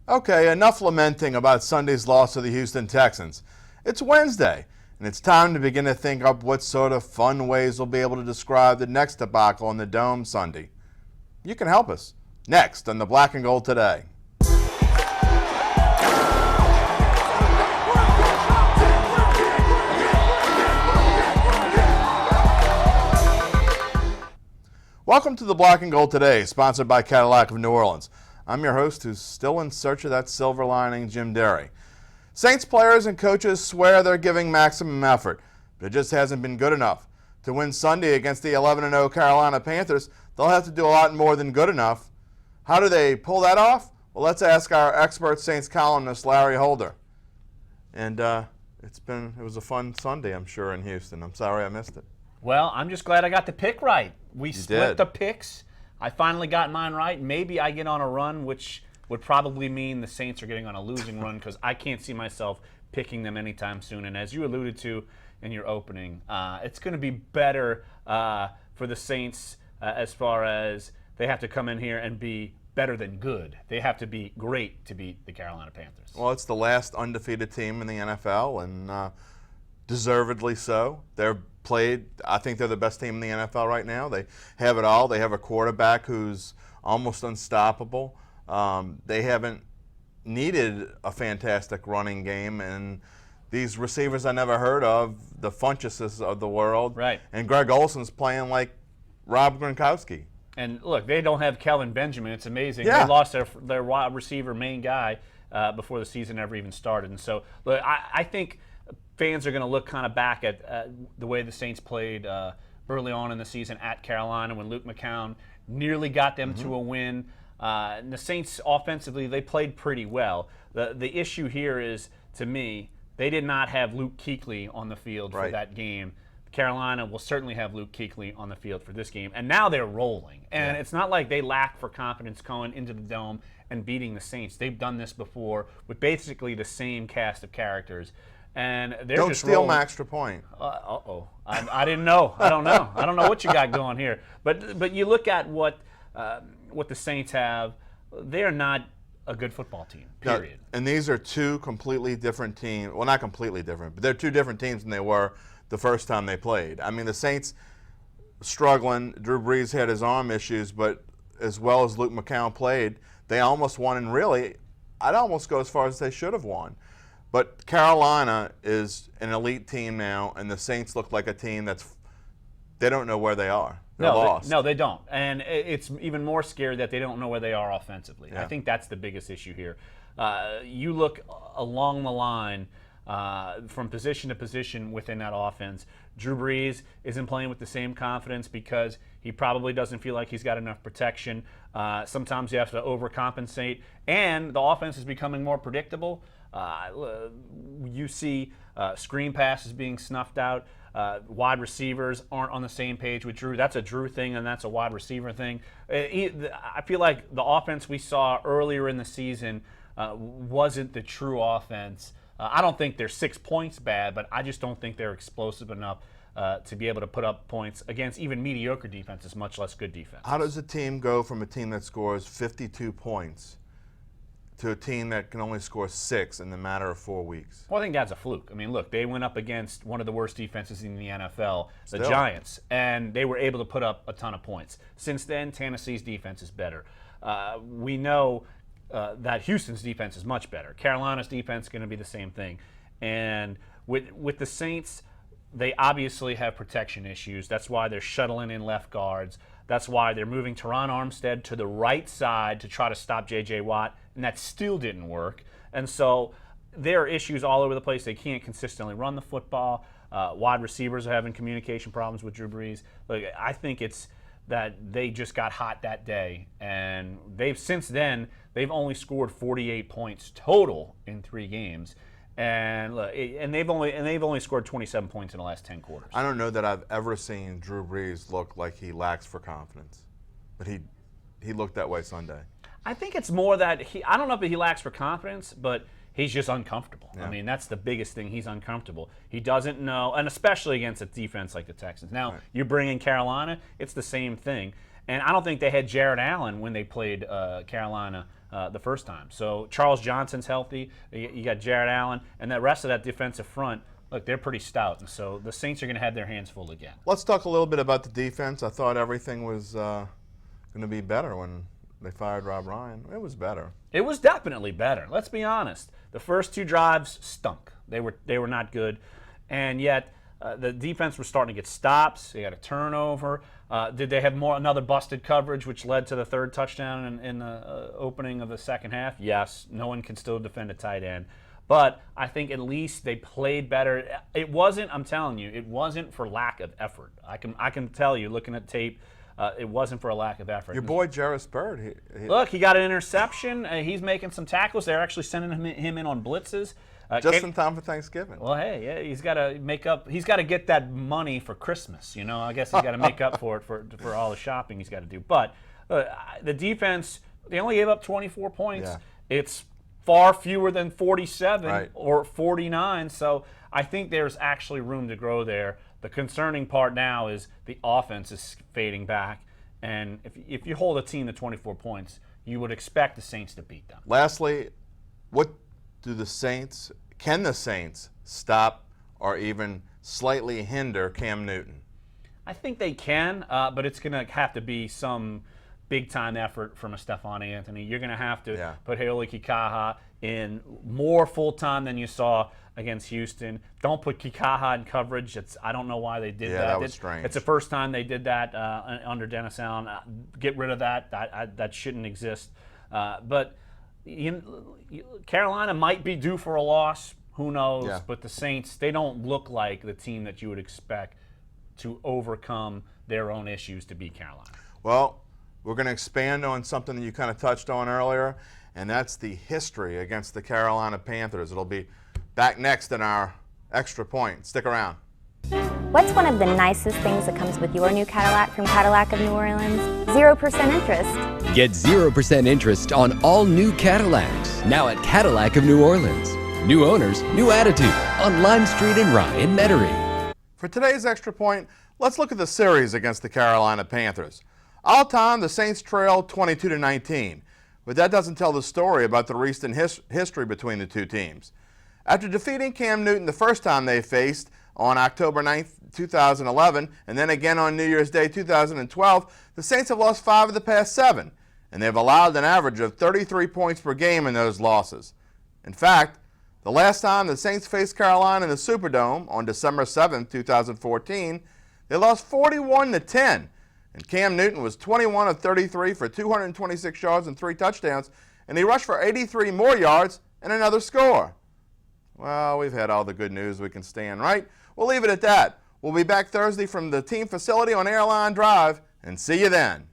Okay, enough lamenting about Sunday's loss to the Houston Texans. It's Wednesday, and it's time to begin to think up what sort of fun ways we'll be able to describe the next debacle in the Dome Sunday. You can help us. Next on the Black and Gold Today. Welcome to the Black and Gold Today, sponsored by Cadillac of New Orleans. I'm your host who's still in search of that silver lining, Jim Derry. Saints players and coaches swear they're giving maximum effort, but it just hasn't been good enough. To win Sunday against the 11-0 Carolina Panthers, they'll have to do a lot more than good enough. How do they pull that off? Well, let's ask our expert Saints columnist, Larry Holder. And it was a fun Sunday, I'm sure, in Houston. I'm sorry I missed it. Well, I'm just glad I got the pick right. We split did. the picks. I finally got mine right. Maybe I get on a run, which would probably mean the Saints are getting on a losing run because I can't see myself picking them anytime soon. And as you alluded to in your opening, it's going to be better for the Saints as far as they have to come in here and be better than good. They have to be great to beat the Carolina Panthers. Well, it's the last undefeated team in the NFL, and deservedly so. I think they're the best team in the NFL right now. They have it all. They have a quarterback who's almost unstoppable. They haven't needed a fantastic running game, and these receivers I never heard of, the Funcheses of the world. Right. And Greg Olson's playing like Rob Gronkowski. And look, they don't have Kelvin Benjamin. It's amazing. Yeah. They lost their wide receiver main guy before the season ever even started. And so, look, I think fans are going to look kind of back at the way the Saints played early on in the season at Carolina when Luke McCown nearly got them to a win. And the Saints offensively, they played pretty well. The issue here is, to me, they did not have Luke Kuechly on the field for that game. Carolina will certainly have Luke Kuechly on the field for this game. And now they're rolling. And it's not like they lack for confidence going into the Dome and beating the Saints. They've done this before with basically the same cast of characters. And they're Don't just steal rolling. my extra point. I didn't know. I don't know. I don't know what you got going here. But you look at what the Saints have. They're not a good football team, period. No, and these are two completely different teams. Well, not completely different, but they're two different teams than they were the first time they played. I mean, the Saints struggling. Drew Brees had his arm issues, but as well as Luke McCown played, they almost won. And really, I'd almost go as far as they should have won. But Carolina is an elite team now, and the Saints look like a team they don't know where they are. They're lost. No, they don't. And it's even more scary that they don't know where they are offensively. Yeah. I think that's the biggest issue here. You look along the line from position to position within that offense. Drew Brees isn't playing with the same confidence because he probably doesn't feel like he's got enough protection. Sometimes you have to overcompensate, and the offense is becoming more predictable. You see screen passes being snuffed out. Wide receivers aren't on the same page with Drew. That's a Drew thing, and that's a wide receiver thing. I feel like the offense we saw earlier in the season wasn't the true offense. I don't think they're 6 points bad, but I just don't think they're explosive enough to be able to put up points against even mediocre defenses, much less good defense. How does a team go from a team that scores 52 points to a team that can only score 6 in the matter of 4 weeks? Well, I think that's a fluke. I mean, look, they went up against one of the worst defenses in the NFL, the Still. Giants, and they were able to put up a ton of points. Since then, Tennessee's defense is better. We know that Houston's defense is much better. Carolina's defense is going to be the same thing. And with the Saints, they obviously have protection issues. That's why they're shuttling in left guards. That's why they're moving Teron Armstead to the right side to try to stop J.J. Watt, and that still didn't work. And so there are issues all over the place. They can't consistently run the football. Wide receivers are having communication problems with Drew Brees. Look, I think it's that they just got hot that day, and since then they've only scored 48 points total in 3 games. And they've only scored 27 points in the last 10 quarters. I don't know that I've ever seen Drew Brees look like he lacks for confidence, but he looked that way Sunday. I think it's more that I don't know if he lacks for confidence, but he's just uncomfortable. Yeah. I mean, that's the biggest thing. He's uncomfortable. He doesn't know, and especially against a defense like the Texans. Now, You bring in Carolina, it's the same thing. And I don't think they had Jared Allen when they played Carolina the first time. So Charles Johnson's healthy. You got Jared Allen, and the rest of that defensive front, look, they're pretty stout. And so the Saints are going to have their hands full again. Let's talk a little bit about the defense. I thought everything was going to be better when they fired Rob Ryan. It was better. It was definitely better. Let's be honest. The first 2 drives stunk. They were not good, and yet the defense was starting to get stops. They got a turnover. Did they have another busted coverage, which led to the 3rd touchdown in the opening of the second half? Yes. No one can still defend a tight end. But I think at least they played better. It wasn't, I'm telling you, it wasn't for lack of effort. I can tell you, looking at tape, it wasn't for a lack of effort. Your boy Jarvis Byrd. Look, he got an interception. He's making some tackles. They're actually sending him in on blitzes. Just in time for Thanksgiving. Well, hey, yeah, he's got to make up. He's got to get that money for Christmas. You know, I guess he's got to make up for it for all the shopping he's got to do. But the defense, they only gave up 24 points. Yeah. It's far fewer than 47 right. or 49. So I think there's actually room to grow there. The concerning part now is the offense is fading back, and if you hold a team to 24 points, you would expect the Saints to beat them. Lastly, can the Saints stop or even slightly hinder Cam Newton? I think they can, but it's going to have to be some big-time effort from a Stephon Anthony. You're going to have to put Haoli Kikaha in more full-time than you saw against Houston. Don't put Kikaha in coverage. I don't know why they did that. That was strange. It's the first time they did that under Dennis Allen. Get rid of that. That shouldn't exist. But Carolina might be due for a loss. Who knows? Yeah. But the Saints, they don't look like the team that you would expect to overcome their own issues to beat Carolina. Well, we're going to expand on something that you kind of touched on earlier, and that's the history against the Carolina Panthers. It'll be back next in our Extra Point. Stick around. What's one of the nicest things that comes with your new Cadillac from Cadillac of New Orleans? 0% interest. Get 0% interest on all new Cadillacs, now at Cadillac of New Orleans. New owners, new attitude, on Lime Street in Rye and Metairie. For today's Extra Point, let's look at the series against the Carolina Panthers. All time, the Saints trailed 22-19, but that doesn't tell the story about the recent history between the two teams. After defeating Cam Newton the first time they faced on October 9th, 2011, and then again on New Year's Day 2012, the Saints have lost 5 of the past 7, and they've allowed an average of 33 points per game in those losses. In fact, the last time the Saints faced Carolina in the Superdome on December 7th, 2014, they lost 41-10, and Cam Newton was 21 of 33 for 226 yards and 3 touchdowns, and he rushed for 83 more yards and another score. Well, we've had all the good news we can stand, right? We'll leave it at that. We'll be back Thursday from the team facility on Airline Drive, and see you then.